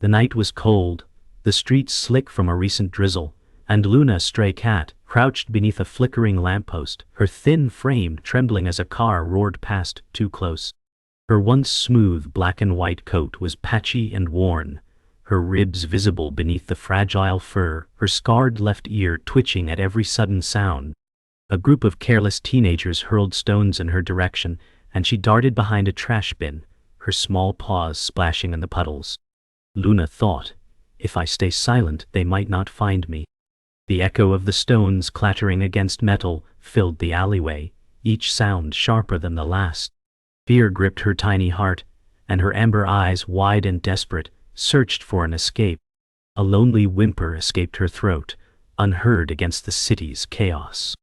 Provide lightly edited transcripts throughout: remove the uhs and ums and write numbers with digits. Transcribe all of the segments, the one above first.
The night was cold, the streets slick from a recent drizzle, and Luna, stray cat, crouched beneath a flickering lamppost, her thin frame trembling as a car roared past too close. Her once smooth black and white coat was patchy and worn, her ribs visible beneath the fragile fur, her scarred left ear twitching at every sudden sound. A group of careless teenagers hurled stones in her direction, and she darted behind a trash bin, her small paws splashing in the puddles. Luna thought, if I stay silent, they might not find me. The echo of the stones clattering against metal filled the alleyway, each sound sharper than the last. Fear gripped her tiny heart, and her amber eyes, wide and desperate, searched for an escape. A lonely whimper escaped her throat, unheard against the city's chaos.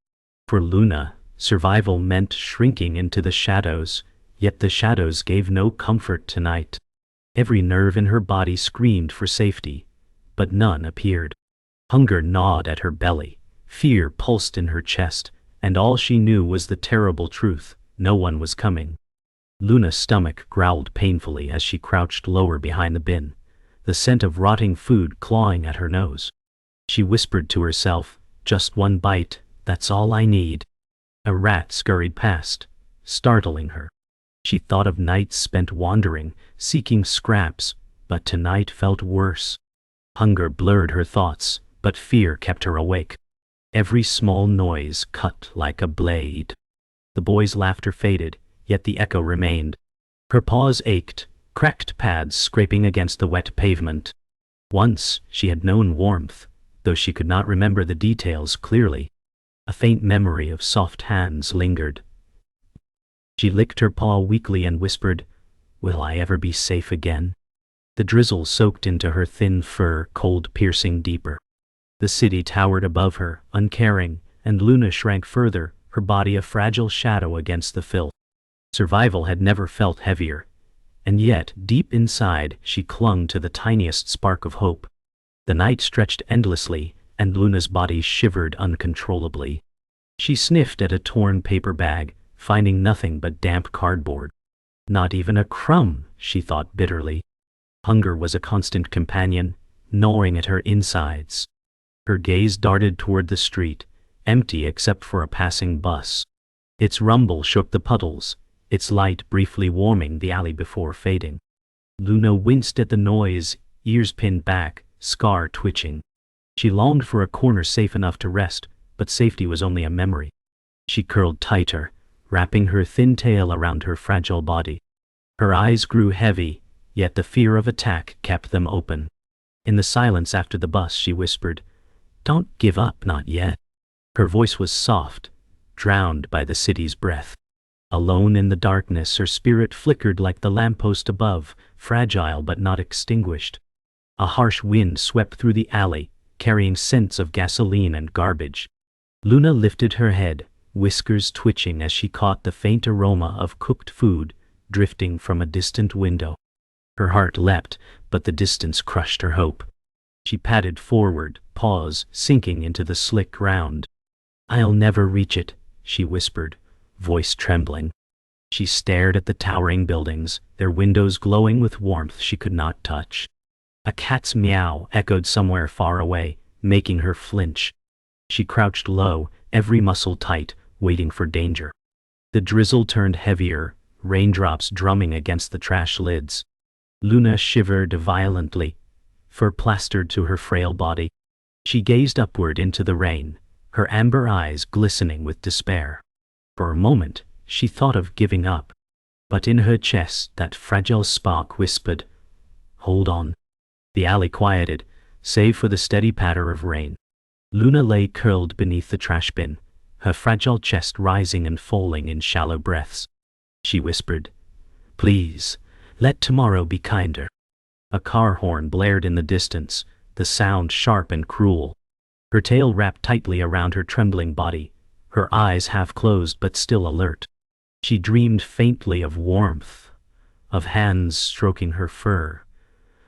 For Luna, survival meant shrinking into the shadows, yet the shadows gave no comfort tonight. Every nerve in her body screamed for safety, but none appeared. Hunger gnawed at her belly, fear pulsed in her chest, and all she knew was the terrible truth: no one was coming. Luna's stomach growled painfully as she crouched lower behind the bin, the scent of rotting food clawing at her nose. She whispered to herself, "Just one bite, that's all I need." A rat scurried past, startling her. She thought of nights spent wandering, seeking scraps, but tonight felt worse. Hunger blurred her thoughts, but fear kept her awake. Every small noise cut like a blade. The boys' laughter faded, yet the echo remained. Her paws ached, cracked pads scraping against the wet pavement. Once she had known warmth, though she could not remember the details clearly. A faint memory of soft hands lingered. She licked her paw weakly and whispered, "Will I ever be safe again?" The drizzle soaked into her thin fur, cold piercing deeper. The city towered above her, uncaring, and Luna shrank further, her body a fragile shadow against the filth. Survival had never felt heavier, and yet, deep inside, she clung to the tiniest spark of hope. The night stretched endlessly, and Luna's body shivered uncontrollably. She sniffed at a torn paper bag, finding nothing but damp cardboard. Not even a crumb, she thought bitterly. Hunger was a constant companion, gnawing at her insides. Her gaze darted toward the street, empty except for a passing bus. Its rumble shook the puddles, its light briefly warming the alley before fading. Luna winced at the noise, ears pinned back, scar twitching. She longed for a corner safe enough to rest, but safety was only a memory. She curled tighter, wrapping her thin tail around her fragile body. Her eyes grew heavy, yet the fear of attack kept them open. In the silence after the bus she whispered, "Don't give up, not yet." Her voice was soft, drowned by the city's breath. Alone in the darkness, her spirit flickered like the lamppost above, fragile but not extinguished. A harsh wind swept through the alley, carrying scents of gasoline and garbage. Luna lifted her head, whiskers twitching as she caught the faint aroma of cooked food drifting from a distant window. Her heart leapt, but the distance crushed her hope. She padded forward, paws sinking into the slick ground. "I'll never reach it," she whispered, voice trembling. She stared at the towering buildings, their windows glowing with warmth she could not touch. A cat's meow echoed somewhere far away, making her flinch. She crouched low, every muscle tight, waiting for danger. The drizzle turned heavier, raindrops drumming against the trash lids. Luna shivered violently, fur plastered to her frail body. She gazed upward into the rain, her amber eyes glistening with despair. For a moment, she thought of giving up. But in her chest, that fragile spark whispered, "Hold on." The alley quieted, save for the steady patter of rain. Luna lay curled beneath the trash bin, her fragile chest rising and falling in shallow breaths. She whispered, "Please, let tomorrow be kinder." A car horn blared in the distance, the sound sharp and cruel. Her tail wrapped tightly around her trembling body, her eyes half closed but still alert. She dreamed faintly of warmth, of hands stroking her fur,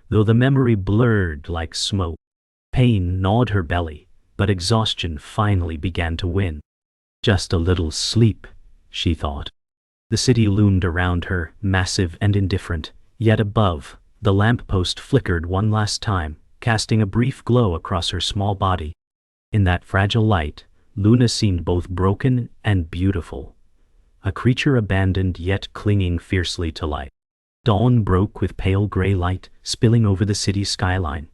though the memory blurred like smoke. Pain gnawed her belly, but exhaustion finally began to win. Just a little sleep, she thought. The city loomed around her, massive and indifferent, yet above, The lamppost flickered one last time, casting a brief glow across her small body. In that fragile light, Luna seemed both broken and beautiful. A creature abandoned yet clinging fiercely to life. Dawn broke with pale gray light spilling over the city skyline,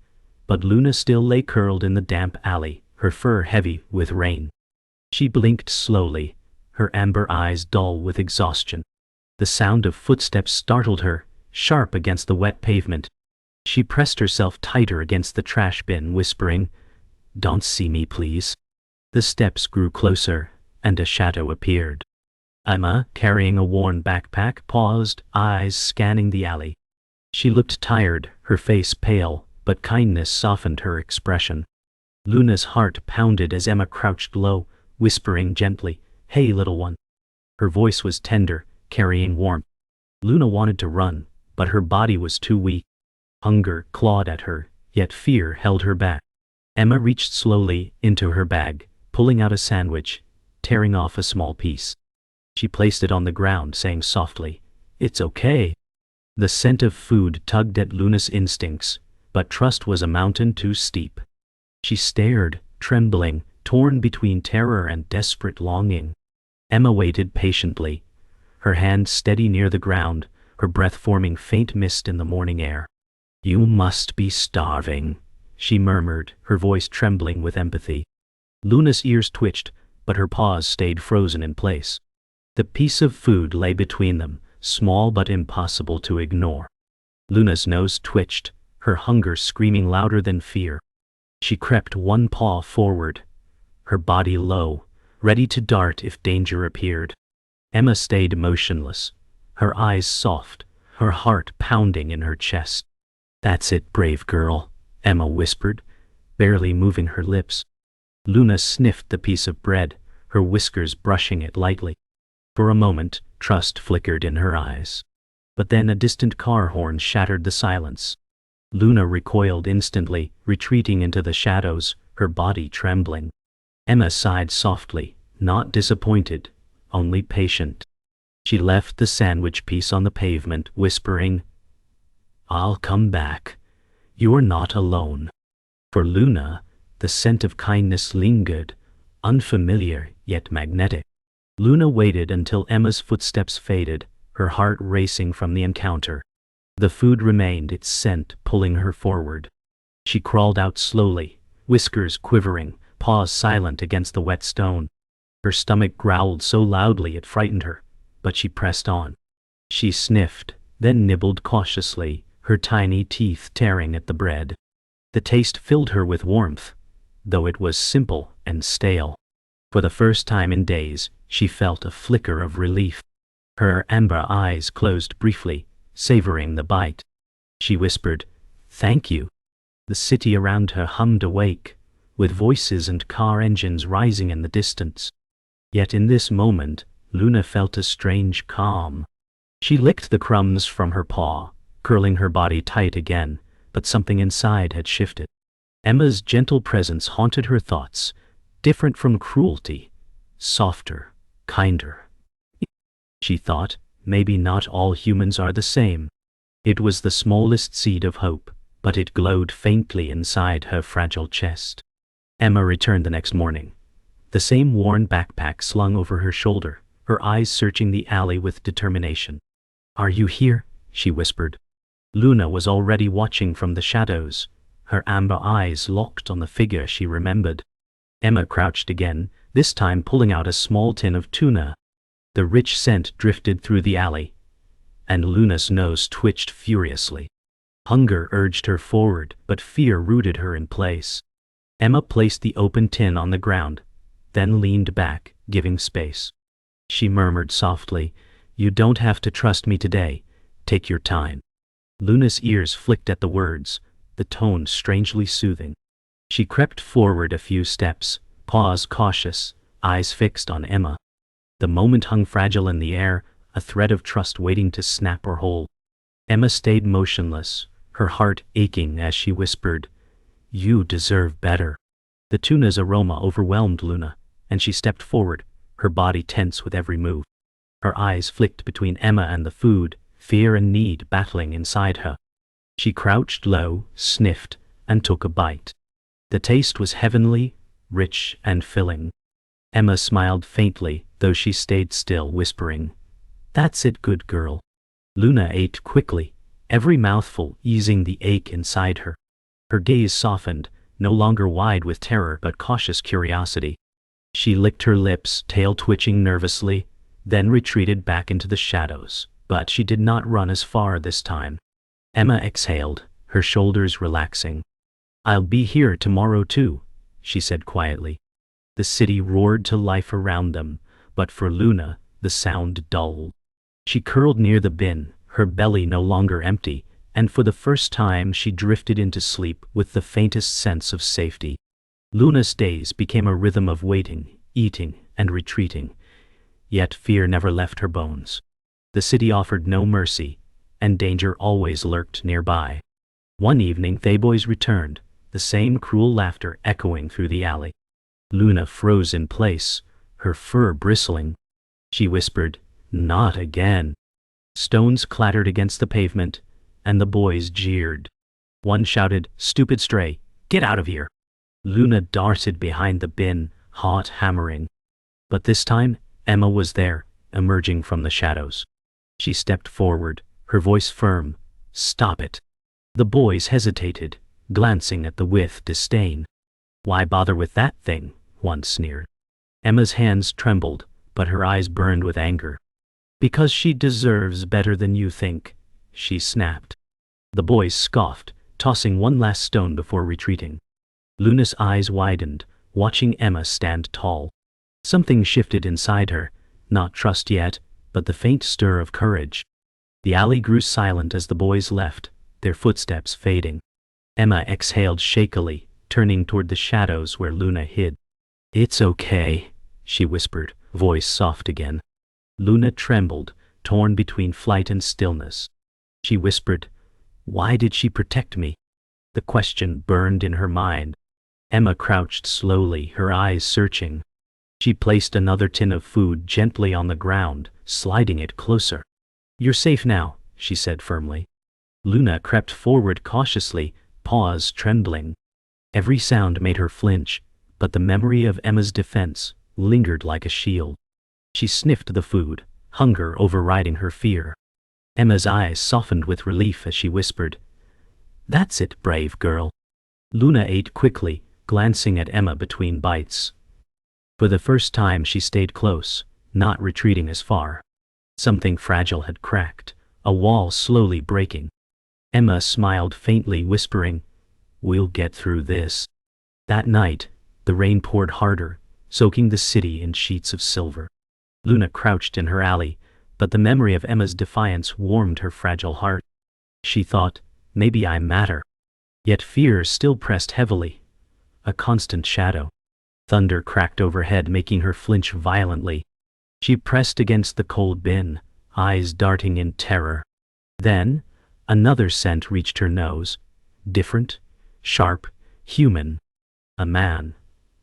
but Luna still lay curled in the damp alley, her fur heavy with rain. She blinked slowly, her amber eyes dull with exhaustion. The sound of footsteps startled her, sharp against the wet pavement. She pressed herself tighter against the trash bin, whispering, "Don't see me, please." The steps grew closer, and a shadow appeared. Emma, carrying a worn backpack, paused, eyes scanning the alley. She looked tired, her face pale, but kindness softened her expression. Luna's heart pounded as Emma crouched low, whispering gently, "Hey, little one." Her voice was tender, carrying warmth. Luna wanted to run, but her body was too weak. Hunger clawed at her, yet fear held her back. Emma reached slowly into her bag, pulling out a sandwich, tearing off a small piece. She placed it on the ground, saying softly, "It's okay." The scent of food tugged at Luna's instincts, but trust was a mountain too steep. She stared, trembling, torn between terror and desperate longing. Emma waited patiently, her hand steady near the ground, her breath forming faint mist in the morning air. "You must be starving," she murmured, her voice trembling with empathy. Luna's ears twitched, but her paws stayed frozen in place. The piece of food lay between them, small but impossible to ignore. Luna's nose twitched, her hunger screaming louder than fear. She crept one paw forward, her body low, ready to dart if danger appeared. Emma stayed motionless, her eyes soft, her heart pounding in her chest. "That's it, brave girl," Emma whispered, barely moving her lips. Luna sniffed the piece of bread, her whiskers brushing it lightly. For a moment, trust flickered in her eyes. But then a distant car horn shattered the silence. Luna recoiled instantly, retreating into the shadows, her body trembling. Emma sighed softly, not disappointed, only patient. She left the sandwich piece on the pavement, whispering, "I'll come back. You're not alone." For Luna, the scent of kindness lingered, unfamiliar yet magnetic. Luna waited until Emma's footsteps faded, her heart racing from the encounter. The food remained, its scent pulling her forward. She crawled out slowly, whiskers quivering, paws silent against the wet stone. Her stomach growled so loudly it frightened her, but she pressed on. She sniffed, then nibbled cautiously, her tiny teeth tearing at the bread. The taste filled her with warmth, though it was simple and stale. For the first time in days, she felt a flicker of relief. Her amber eyes closed briefly, savoring the bite. She whispered, "Thank you." The city around her hummed awake, with voices and car engines rising in the distance. Yet in this moment, Luna felt a strange calm. She licked the crumbs from her paw, curling her body tight again, but something inside had shifted. Emma's gentle presence haunted her thoughts, different from cruelty, softer, kinder. She thought, maybe not all humans are the same. It was the smallest seed of hope, but it glowed faintly inside her fragile chest. Emma returned the next morning, the same worn backpack slung over her shoulder, her eyes searching the alley with determination. "Are you here?" she whispered. Luna was already watching from the shadows, her amber eyes locked on the figure she remembered. Emma crouched again, this time pulling out a small tin of tuna. The rich scent drifted through the alley, and Luna's nose twitched furiously. Hunger urged her forward, but fear rooted her in place. Emma placed the open tin on the ground, then leaned back, giving space. She murmured softly, "You don't have to trust me today. Take your time." Luna's ears flicked at the words, the tone strangely soothing. She crept forward a few steps, paws cautious, eyes fixed on Emma. The moment hung fragile in the air, a thread of trust waiting to snap or hold. Emma stayed motionless, her heart aching as she whispered, "You deserve better." The tuna's aroma overwhelmed Luna, and she stepped forward, her body tense with every move. Her eyes flicked between Emma and the food, fear and need battling inside her. She crouched low, sniffed, and took a bite. The taste was heavenly, rich, and filling. Emma smiled faintly, though she stayed still, whispering, "That's it, good girl." Luna ate quickly, every mouthful easing the ache inside her. Her gaze softened, no longer wide with terror but cautious curiosity. She licked her lips, tail twitching nervously, then retreated back into the shadows, but she did not run as far this time. Emma exhaled, her shoulders relaxing. "I'll be here tomorrow too," she said quietly. The city roared to life around them, but for Luna, the sound dulled. She curled near the bin, her belly no longer empty, and for the first time she drifted into sleep with the faintest sense of safety. Luna's days became a rhythm of waiting, eating, and retreating, yet fear never left her bones. The city offered no mercy, and danger always lurked nearby. One evening they boys returned, the same cruel laughter echoing through the alley. Luna froze in place, her fur bristling. She whispered, "Not again." Stones clattered against the pavement, and the boys jeered. One shouted, "Stupid stray, get out of here." Luna darted behind the bin, heart hammering. But this time, Emma was there, emerging from the shadows. She stepped forward, her voice firm, "Stop it." The boys hesitated, glancing at the with disdain. "Why bother with that thing?" one sneered. Emma's hands trembled, but her eyes burned with anger. "Because she deserves better than you think," she snapped. The boys scoffed, tossing one last stone before retreating. Luna's eyes widened, watching Emma stand tall. Something shifted inside her, not trust yet, but the faint stir of courage. The alley grew silent as the boys left, their footsteps fading. Emma exhaled shakily, turning toward the shadows where Luna hid. "It's okay," she whispered, voice soft again. Luna trembled, torn between flight and stillness. She whispered, "Why did she protect me?" The question burned in her mind. Emma crouched slowly, her eyes searching. She placed another tin of food gently on the ground, sliding it closer. "You're safe now," she said firmly. Luna crept forward cautiously, paws trembling. Every sound made her flinch, but the memory of Emma's defense lingered like a shield. She sniffed the food, hunger overriding her fear. Emma's eyes softened with relief as she whispered, "That's it, brave girl." Luna ate quickly, glancing at Emma between bites. For the first time she stayed close, not retreating as far. Something fragile had cracked, a wall slowly breaking. Emma smiled faintly, whispering, "We'll get through this." That night, the rain poured harder, soaking the city in sheets of silver. Luna crouched in her alley, but the memory of Emma's defiance warmed her fragile heart. She thought, "Maybe I matter." Yet fear still pressed heavily, a constant shadow. Thunder cracked overhead, making her flinch violently. She pressed against the cold bin, eyes darting in terror. Then, another scent reached her nose, different, sharp, human. A man,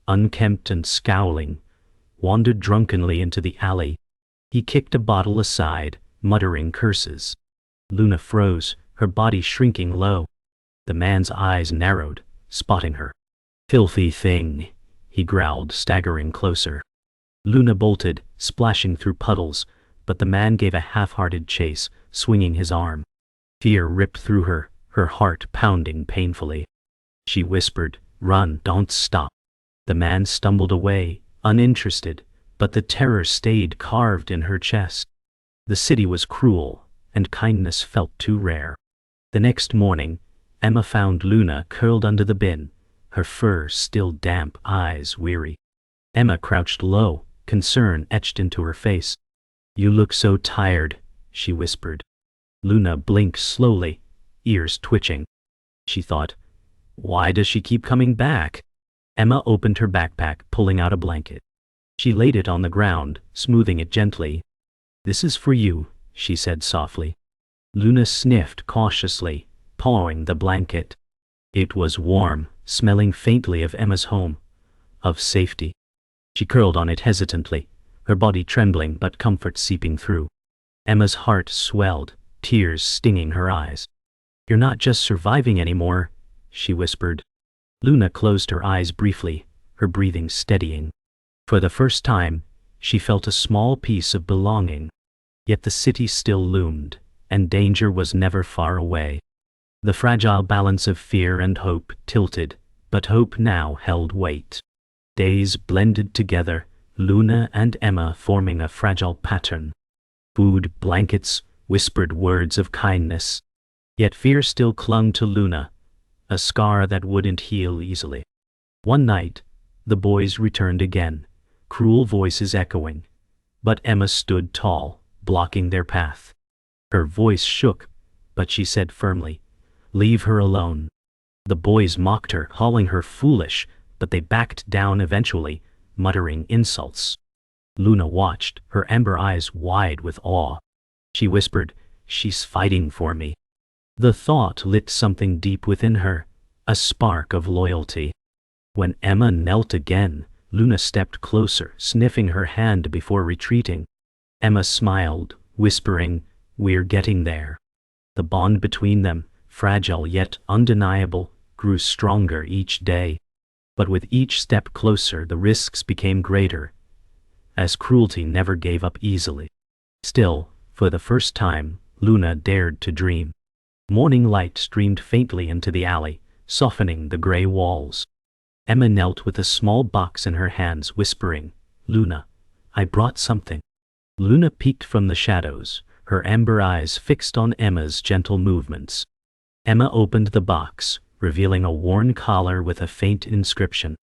unkempt and scowling, wandered drunkenly into the alley. He kicked a bottle aside, muttering curses. Luna froze, her body shrinking low. The man's eyes narrowed, spotting her. "Filthy thing," he growled, staggering closer. Luna bolted, splashing through puddles, but the man gave a half-hearted chase, swinging his arm. Fear ripped through her, her heart pounding painfully. She whispered, "Run, don't stop." The man stumbled away, uninterested, but the terror stayed carved in her chest. The city was cruel, and kindness felt too rare. The next morning, Emma found Luna curled under the bin, her fur still damp, eyes weary. Emma crouched low, concern etched into her face. "You look so tired," she whispered. Luna blinked slowly, ears twitching. She thought, "Why does she keep coming back?" Emma opened her backpack, pulling out a blanket. She laid it on the ground, smoothing it gently. "This is for you," she said softly. Luna sniffed cautiously, pawing the blanket. It was warm, smelling faintly of Emma's home, of safety. She curled on it hesitantly, her body trembling but comfort seeping through. Emma's heart swelled, tears stinging her eyes. "You're not just surviving anymore," she whispered. Luna closed her eyes briefly, her breathing steadying. For the first time, she felt a small piece of belonging. Yet the city still loomed, and danger was never far away. The fragile balance of fear and hope tilted, but hope now held weight. Days blended together, Luna and Emma forming a fragile pattern. Food, blankets, whispered words of kindness. Yet fear still clung to Luna, a scar that wouldn't heal easily. One night, the boys returned again, cruel voices echoing. But Emma stood tall, blocking their path. Her voice shook, but she said firmly, "Leave her alone." The boys mocked her, calling her foolish, but they backed down eventually, muttering insults. Luna watched, her amber eyes wide with awe. She whispered, "She's fighting for me." The thought lit something deep within her, a spark of loyalty. When Emma knelt again, Luna stepped closer, sniffing her hand before retreating. Emma smiled, whispering, "We're getting there." The bond between them, fragile yet undeniable, grew stronger each day. But with each step closer, the risks became greater, as cruelty never gave up easily. Still, for the first time, Luna dared to dream. Morning light streamed faintly into the alley, softening the gray walls. Emma knelt with a small box in her hands, whispering, "Luna, I brought something." Luna peeked from the shadows, her amber eyes fixed on Emma's gentle movements. Emma opened the box, revealing a worn collar with a faint inscription.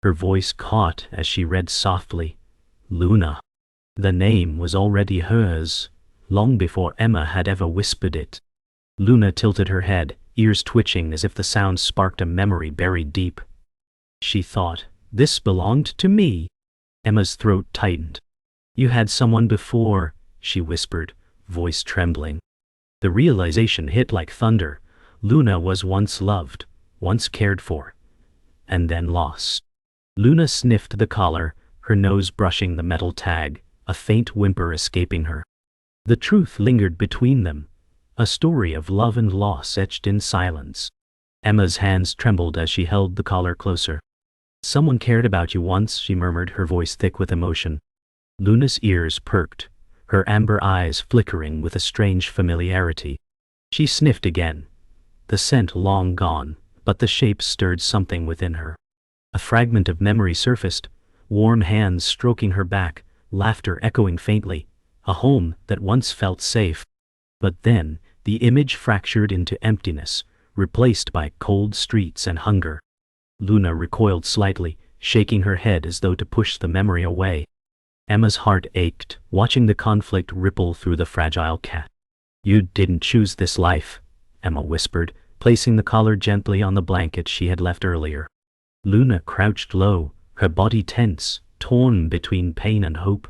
Her voice caught as she read softly, "Luna." The name was already hers, long before Emma had ever whispered it. Luna tilted her head, ears twitching as if the sound sparked a memory buried deep. She thought, "This belonged to me." Emma's throat tightened. "You had someone before," she whispered, voice trembling. The realization hit like thunder. Luna was once loved, once cared for, and then lost. Luna sniffed the collar, her nose brushing the metal tag, a faint whimper escaping her. The truth lingered between them, a story of love and loss etched in silence. Emma's hands trembled as she held the collar closer. "Someone cared about you once," she murmured, her voice thick with emotion. Luna's ears perked, her amber eyes flickering with a strange familiarity. She sniffed again, the scent long gone, but the shape stirred something within her. A fragment of memory surfaced, warm hands stroking her back, laughter echoing faintly, a home that once felt safe. But then, the image fractured into emptiness, replaced by cold streets and hunger. Luna recoiled slightly, shaking her head as though to push the memory away. Emma's heart ached, watching the conflict ripple through the fragile cat. "You didn't choose this life," Emma whispered, placing the collar gently on the blanket she had left earlier. Luna crouched low, her body tense, torn between pain and hope.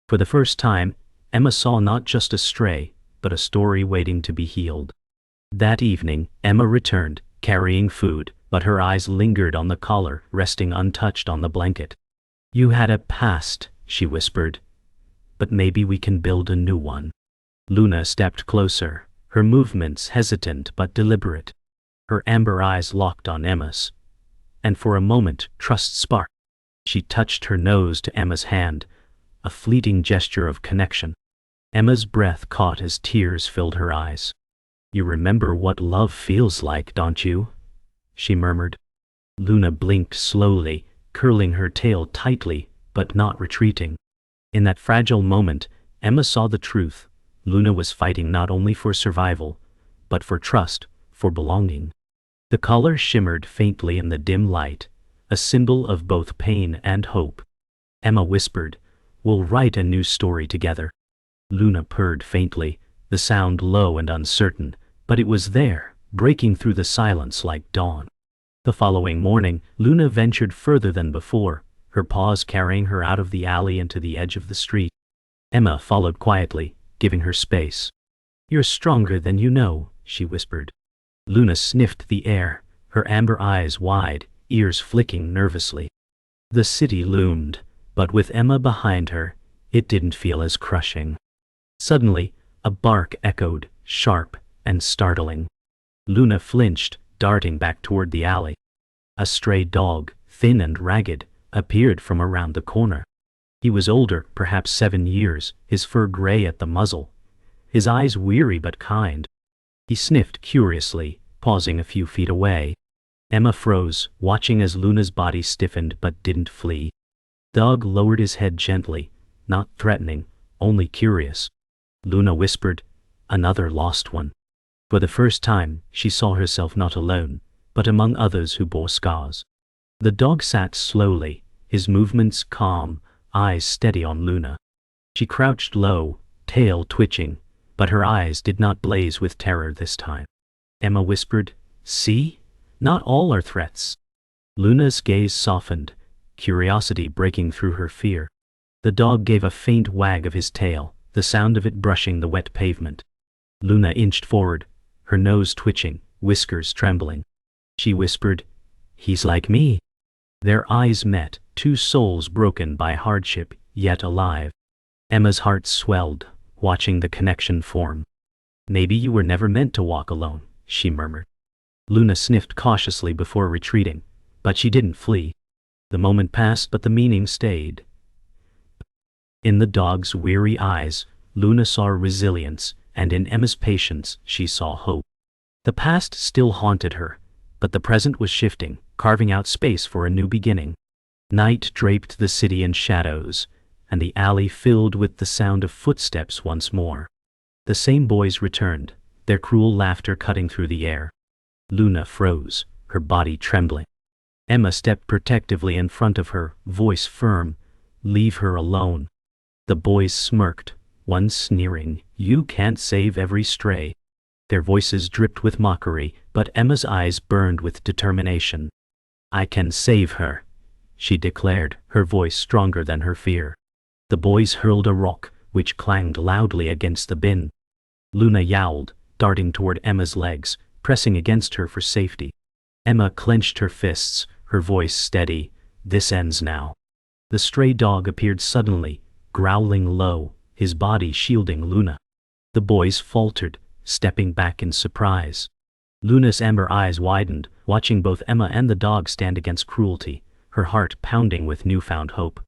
For the first time, Emma saw not just a stray, but a story waiting to be healed. That evening, Emma returned, carrying food, but her eyes lingered on the collar, resting untouched on the blanket. "You had a past," she whispered, "but maybe we can build a new one." Luna stepped closer, her movements hesitant but deliberate. Her amber eyes locked on Emma's, and for a moment trust sparked. She touched her nose to Emma's hand, a fleeting gesture of connection. Emma's breath caught as tears filled her eyes. "You remember what love feels like, don't you?" she murmured. Luna blinked slowly, curling her tail tightly, but not retreating. In that fragile moment, Emma saw the truth. Luna was fighting not only for survival, but for trust, for belonging. The collar shimmered faintly in the dim light, a symbol of both pain and hope. Emma whispered, "We'll write a new story together." Luna purred faintly, the sound low and uncertain, but it was there, breaking through the silence like dawn. The following morning, Luna ventured further than before, her paws carrying her out of the alley into the edge of the street. Emma followed quietly, giving her space. "You're stronger than you know," she whispered. Luna sniffed the air, her amber eyes wide, ears flicking nervously. The city loomed, but with Emma behind her, it didn't feel as crushing. Suddenly, a bark echoed, sharp and startling. Luna flinched, darting back toward the alley. A stray dog, thin and ragged, appeared from around the corner. He was older, perhaps 7 years, his fur gray at the muzzle, his eyes weary but kind. He sniffed curiously, pausing a few feet away. Emma froze, watching as Luna's body stiffened but didn't flee. The dog lowered his head gently, not threatening, only curious. Luna whispered, "Another lost one." For the first time, she saw herself not alone, but among others who bore scars. The dog sat slowly, his movements calm, eyes steady on Luna. She crouched low, tail twitching, but her eyes did not blaze with terror this time. Emma whispered, "See? Not all are threats." Luna's gaze softened, curiosity breaking through her fear. The dog gave a faint wag of his tail, the sound of it brushing the wet pavement. Luna inched forward, her nose twitching, whiskers trembling. She whispered, "He's like me." Their eyes met, two souls broken by hardship, yet alive. Emma's heart swelled, watching the connection form. "Maybe you were never meant to walk alone," she murmured. Luna sniffed cautiously before retreating, but she didn't flee. The moment passed, but the meaning stayed. In the dog's weary eyes, Luna saw resilience, and in Emma's patience, she saw hope. The past still haunted her, but the present was shifting, carving out space for a new beginning. Night draped the city in shadows, and the alley filled with the sound of footsteps once more. The same boys returned, their cruel laughter cutting through the air. Luna froze, her body trembling. Emma stepped protectively in front of her, voice firm, "Leave her alone." The boys smirked, one sneering, "You can't save every stray." Their voices dripped with mockery, but Emma's eyes burned with determination. "I can save her," she declared, her voice stronger than her fear. The boys hurled a rock, which clanged loudly against the bin. Luna yowled, darting toward Emma's legs, pressing against her for safety. Emma clenched her fists, her voice steady, "This ends now." The stray dog appeared suddenly, growling low, his body shielding Luna. The boys faltered, stepping back in surprise. Luna's amber eyes widened, watching both Emma and the dog stand against cruelty, her heart pounding with newfound hope.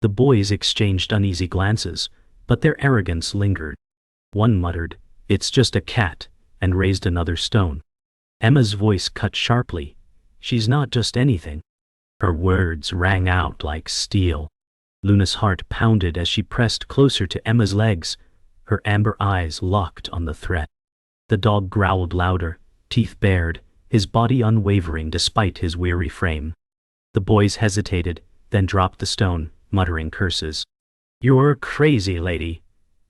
The boys exchanged uneasy glances, but their arrogance lingered. One muttered, "It's just a cat," and raised another stone. Emma's voice cut sharply, "She's not just anything." Her words rang out like steel. Luna's heart pounded as she pressed closer to Emma's legs, her amber eyes locked on the threat. The dog growled louder, teeth bared, his body unwavering despite his weary frame. The boys hesitated, then dropped the stone, muttering curses. "You're crazy, lady,"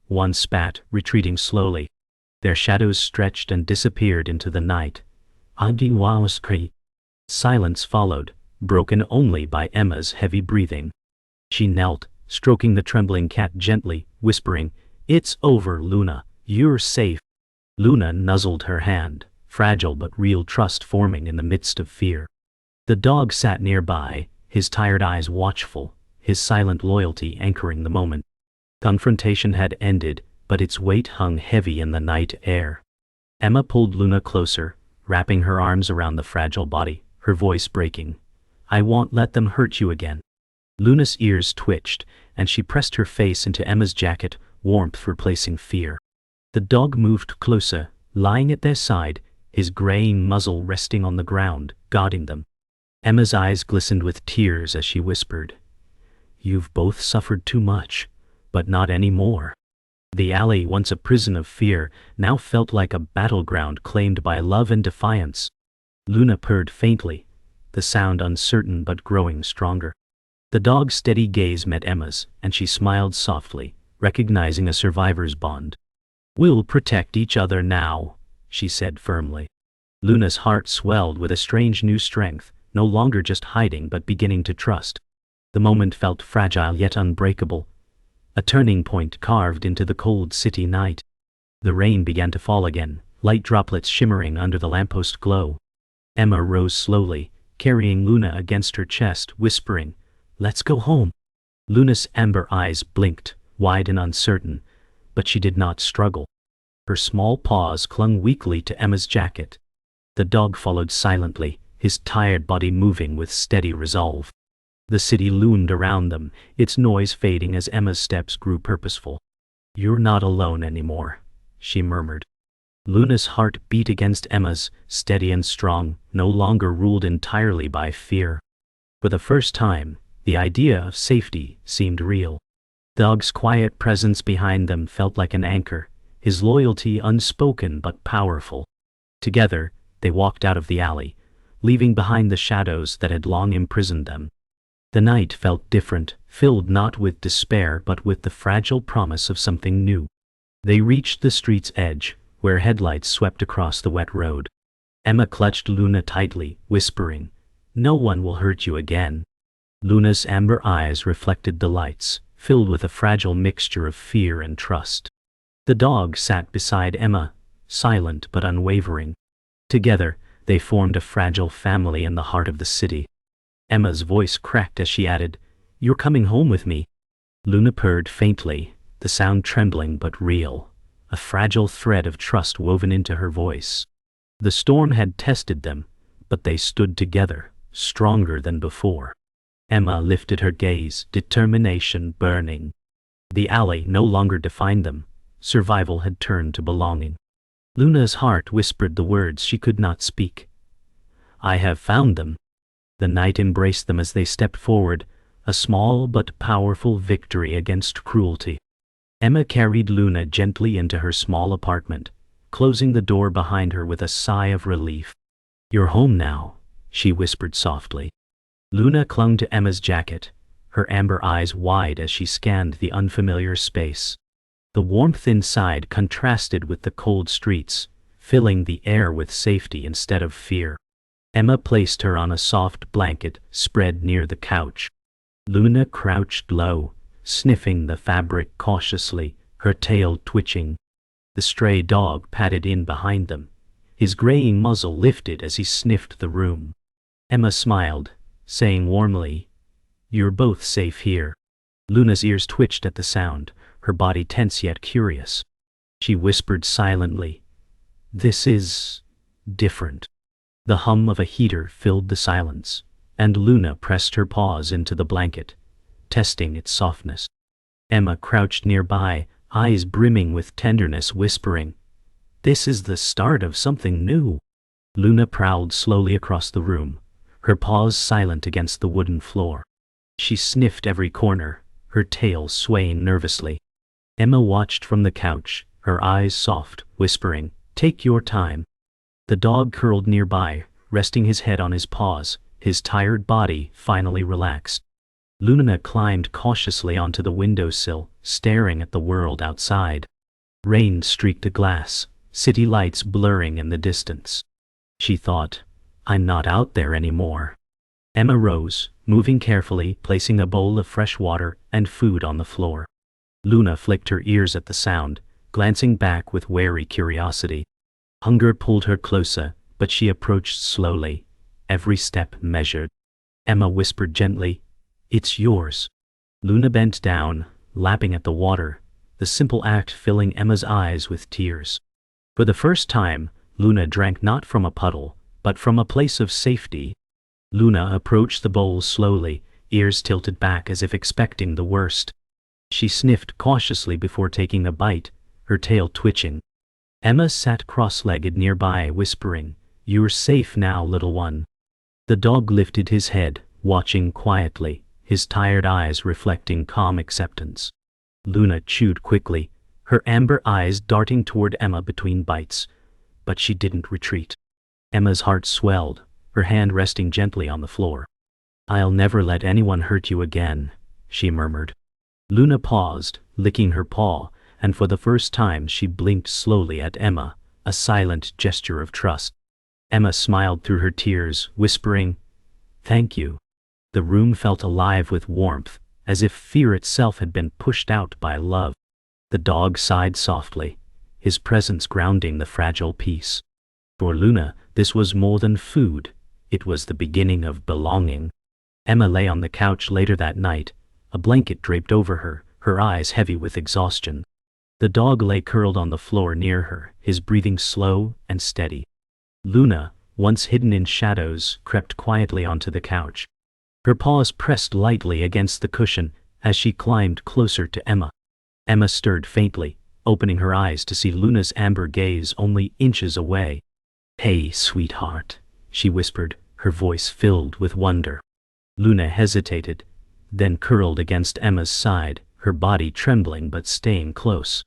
one spat, retreating slowly. Their shadows stretched and disappeared into the night. "Adi wawaskri." Silence followed, broken only by Emma's heavy breathing. She knelt, stroking the trembling cat gently, whispering, "It's over, Luna. You're safe." Luna nuzzled her hand, fragile but real trust forming in the midst of fear. The dog sat nearby, his tired eyes watchful, his silent loyalty anchoring the moment. Confrontation had ended, but its weight hung heavy in the night air. Emma pulled Luna closer, wrapping her arms around the fragile body, her voice breaking. "I won't let them hurt you again." Luna's ears twitched, and she pressed her face into Emma's jacket, warmth replacing fear. The dog moved closer, lying at their side, his graying muzzle resting on the ground, guarding them. Emma's eyes glistened with tears as she whispered, "You've both suffered too much, but not anymore." The alley, once a prison of fear, now felt like a battleground claimed by love and defiance. Luna purred faintly, the sound uncertain but growing stronger. The dog's steady gaze met Emma's, and she smiled softly, recognizing a survivor's bond. "We'll protect each other now," she said firmly. Luna's heart swelled with a strange new strength, no longer just hiding but beginning to trust. The moment felt fragile yet unbreakable, a turning point carved into the cold city night. The rain began to fall again, light droplets shimmering under the lamppost glow. Emma rose slowly, carrying Luna against her chest, whispering, "Let's go home." Luna's amber eyes blinked, wide and uncertain, but she did not struggle. Her small paws clung weakly to Emma's jacket, The dog followed silently, his tired body moving with steady resolve. The city loomed around them, its noise fading as Emma's steps grew purposeful. "You're not alone anymore," she murmured. Luna's heart beat against Emma's, steady and strong, no longer ruled entirely by fear. For the first time, the idea of safety seemed real. The dog's quiet presence behind them felt like an anchor, his loyalty unspoken but powerful. Together, they walked out of the alley, leaving behind the shadows that had long imprisoned them. The night felt different, filled not with despair but with the fragile promise of something new. They reached the street's edge, where headlights swept across the wet road. Emma clutched Luna tightly, whispering, "No one will hurt you again." Luna's amber eyes reflected the lights, filled with a fragile mixture of fear and trust. The dog sat beside Emma, silent but unwavering. Together, they formed a fragile family in the heart of the city. Emma's voice cracked as she added, "You're coming home with me." Luna purred faintly, the sound trembling but real, a fragile thread of trust woven into her voice. The storm had tested them, but they stood together, stronger than before. Emma lifted her gaze, determination burning. The alley no longer defined them. Survival had turned to belonging. Luna's heart whispered the words she could not speak. "I have found them." The night embraced them as they stepped forward, a small but powerful victory against cruelty. Emma carried Luna gently into her small apartment, closing the door behind her with a sigh of relief. "You're home now," she whispered softly. Luna clung to Emma's jacket, her amber eyes wide as she scanned the unfamiliar space. The warmth inside contrasted with the cold streets, filling the air with safety instead of fear. Emma placed her on a soft blanket spread near the couch. Luna crouched low, sniffing the fabric cautiously, her tail twitching. The stray dog padded in behind them, his graying muzzle lifted as he sniffed the room. Emma smiled, saying warmly, "You're both safe here." Luna's ears twitched at the sound, her body tense yet curious. She whispered silently, "This is different." The hum of a heater filled the silence, and Luna pressed her paws into the blanket, testing its softness. Emma crouched nearby, eyes brimming with tenderness, whispering, "This is the start of something new." Luna prowled slowly across the room, her paws silent against the wooden floor. She sniffed every corner, her tail swaying nervously. Emma watched from the couch, her eyes soft, whispering, "Take your time." The dog curled nearby, resting his head on his paws, his tired body finally relaxed. Luna climbed cautiously onto the windowsill, staring at the world outside. Rain streaked the glass, city lights blurring in the distance. She thought, "I'm not out there anymore." Emma rose, moving carefully, placing a bowl of fresh water and food on the floor. Luna flicked her ears at the sound, glancing back with wary curiosity. Hunger pulled her closer, but she approached slowly, every step measured. Emma whispered gently, "It's yours." Luna bent down, lapping at the water, the simple act filling Emma's eyes with tears. For the first time, Luna drank not from a puddle, but from a place of safety. Luna approached the bowl slowly, ears tilted back as if expecting the worst. She sniffed cautiously before taking a bite, her tail twitching. Emma sat cross-legged nearby, whispering, "You're safe now, little one." The dog lifted his head, watching quietly, his tired eyes reflecting calm acceptance. Luna chewed quickly, her amber eyes darting toward Emma between bites, but she didn't retreat. Emma's heart swelled, her hand resting gently on the floor. "I'll never let anyone hurt you again," she murmured. Luna paused, licking her paw, and for the first time she blinked slowly at Emma, a silent gesture of trust. Emma smiled through her tears, whispering, "Thank you." The room felt alive with warmth, as if fear itself had been pushed out by love. The dog sighed softly, his presence grounding the fragile peace. For Luna, this was more than food, it was the beginning of belonging. Emma lay on the couch later that night, a blanket draped over her, her eyes heavy with exhaustion. The dog lay curled on the floor near her, his breathing slow and steady. Luna, once hidden in shadows, crept quietly onto the couch. Her paws pressed lightly against the cushion as she climbed closer to Emma. Emma stirred faintly, opening her eyes to see Luna's amber gaze only inches away. "Hey, sweetheart," she whispered, her voice filled with wonder. Luna hesitated, then curled against Emma's side, her body trembling but staying close.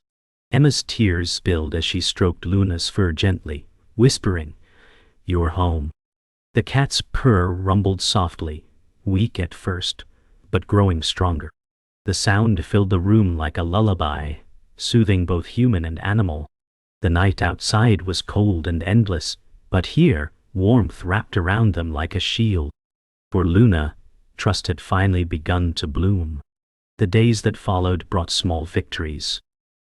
Emma's tears spilled as she stroked Luna's fur gently, whispering, "You're home." The cat's purr rumbled softly, weak at first, but growing stronger. The sound filled the room like a lullaby, soothing both human and animal. The night outside was cold and endless, but here, warmth wrapped around them like a shield. For Luna, trust had finally begun to bloom. The days that followed brought small victories.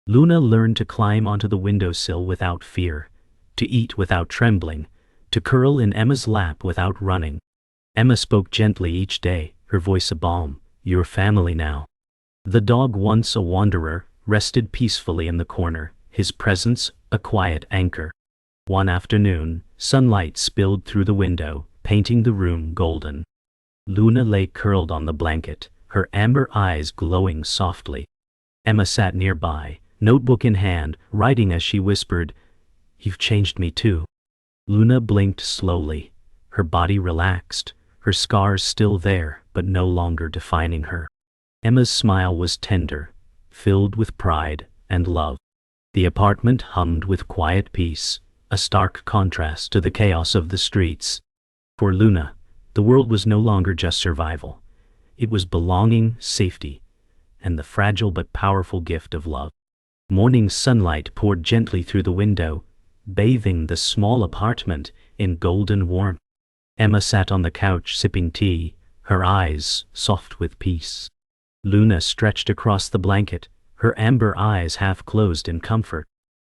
Luna learned to climb onto the windowsill without fear, to eat without trembling, to curl in Emma's lap without running. Emma spoke gently each day, her voice a balm, "You're family now." The dog, once a wanderer, rested peacefully in the corner, his presence a quiet anchor. One afternoon, sunlight spilled through the window, painting the room golden. Luna lay curled on the blanket, her amber eyes glowing softly. Emma sat nearby, notebook in hand, writing as she whispered, "You've changed me too." Luna blinked slowly, her body relaxed, her scars still there, but no longer defining her. Emma's smile was tender, filled with pride and love. The apartment hummed with quiet peace, a stark contrast to the chaos of the streets. For Luna, the world was no longer just survival. It was belonging, safety, and the fragile but powerful gift of love. Morning sunlight poured gently through the window, bathing the small apartment in golden warmth. Emma sat on the couch sipping tea, her eyes soft with peace. Luna stretched across the blanket, her amber eyes half closed in comfort.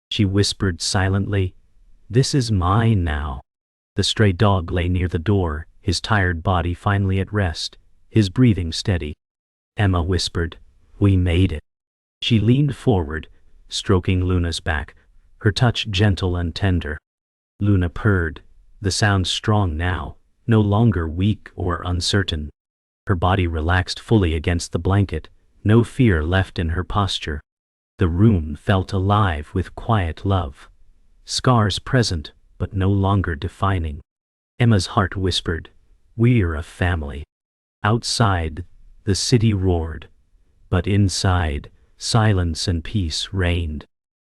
She whispered silently, "This is mine now." The stray dog lay near the door, his tired body finally at rest, his breathing steady. Emma whispered, "We made it." She leaned forward, stroking Luna's back, her touch gentle and tender. Luna purred, the sound strong now, no longer weak or uncertain. Her body relaxed fully against the blanket, no fear left in her posture. The room felt alive with quiet love. Scars present, but no longer defining. Emma's heart whispered, "We're a family." Outside, the city roared, but inside, silence and peace reigned.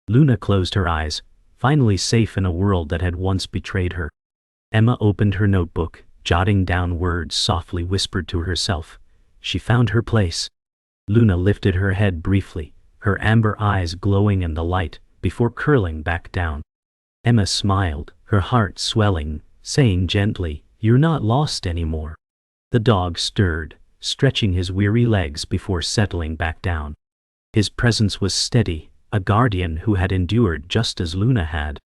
Luna closed her eyes, finally safe in a world that had once betrayed her. Emma opened her notebook, jotting down words softly whispered to herself. She found her place. Luna lifted her head briefly, her amber eyes glowing in the light, before curling back down. Emma smiled, her heart swelling, saying gently, "You're not lost anymore." The dog stirred, stretching his weary legs before settling back down. His presence was steady, a guardian who had endured just as Luna had.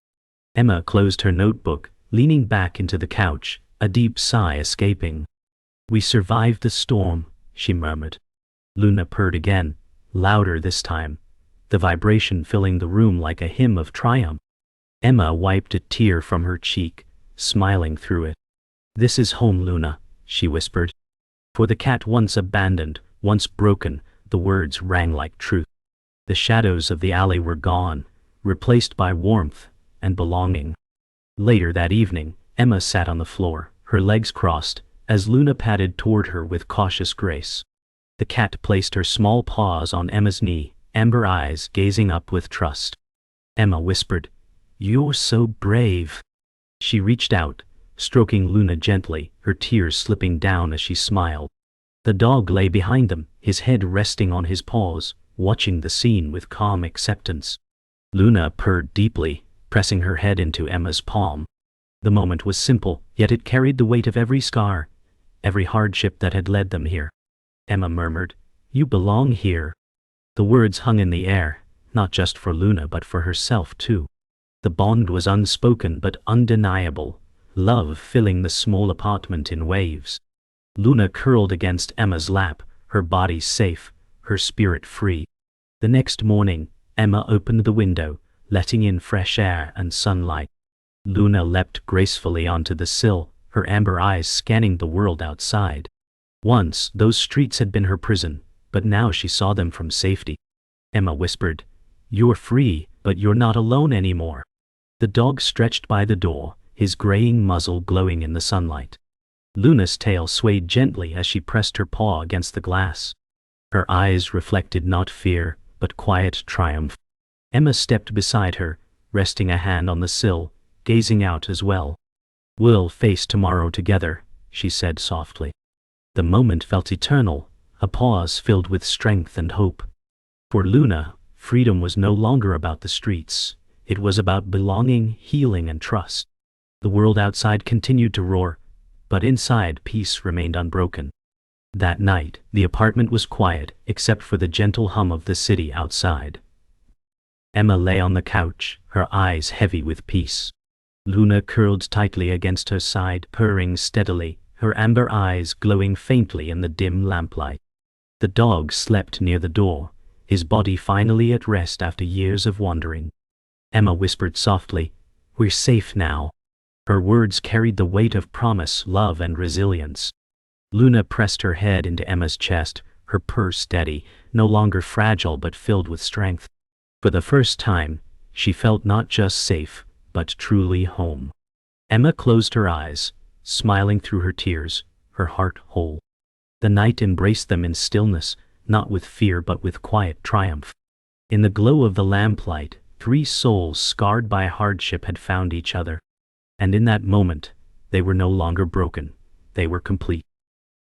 Emma closed her notebook, leaning back into the couch, a deep sigh escaping. "We survived the storm," she murmured. Luna purred again, louder this time, the vibration filling the room like a hymn of triumph. Emma wiped a tear from her cheek, smiling through it. "This is home, Luna," she whispered. For the cat once abandoned, once broken, the words rang like truth. The shadows of the alley were gone, replaced by warmth and belonging. Later that evening, Emma sat on the floor, her legs crossed, as Luna padded toward her with cautious grace. The cat placed her small paws on Emma's knee, amber eyes gazing up with trust. Emma whispered, "You're so brave." She reached out, stroking Luna gently, her tears slipping down as she smiled. The dog lay behind them, his head resting on his paws, watching the scene with calm acceptance. Luna purred deeply, pressing her head into Emma's palm. The moment was simple, yet it carried the weight of every scar, every hardship that had led them here. Emma murmured, "You belong here." The words hung in the air, not just for Luna but for herself too. The bond was unspoken but undeniable, love filling the small apartment in waves. Luna curled against Emma's lap, her body safe, her spirit free. The next morning, Emma opened the window, letting in fresh air and sunlight. Luna leapt gracefully onto the sill, her amber eyes scanning the world outside. Once, those streets had been her prison, but now she saw them from safety. Emma whispered, "You're free, but you're not alone anymore." The dog stretched by the door, his graying muzzle glowing in the sunlight. Luna's tail swayed gently as she pressed her paw against the glass. Her eyes reflected not fear, but quiet triumph. Emma stepped beside her, resting a hand on the sill, gazing out as well. "We'll face tomorrow together," she said softly. The moment felt eternal, a pause filled with strength and hope. For Luna, freedom was no longer about the streets. It was about belonging, healing, and trust. The world outside continued to roar, but inside peace remained unbroken. That night, the apartment was quiet, except for the gentle hum of the city outside. Emma lay on the couch, her eyes heavy with peace. Luna curled tightly against her side, purring steadily, her amber eyes glowing faintly in the dim lamplight. The dog slept near the door, his body finally at rest after years of wandering. Emma whispered softly, "We're safe now." Her words carried the weight of promise, love, and resilience. Luna pressed her head into Emma's chest, her purr steady, no longer fragile but filled with strength. For the first time, she felt not just safe, but truly home. Emma closed her eyes, smiling through her tears, her heart whole. The night embraced them in stillness, not with fear but with quiet triumph. In the glow of the lamplight, 3 souls scarred by hardship had found each other. And in that moment, they were no longer broken, they were complete.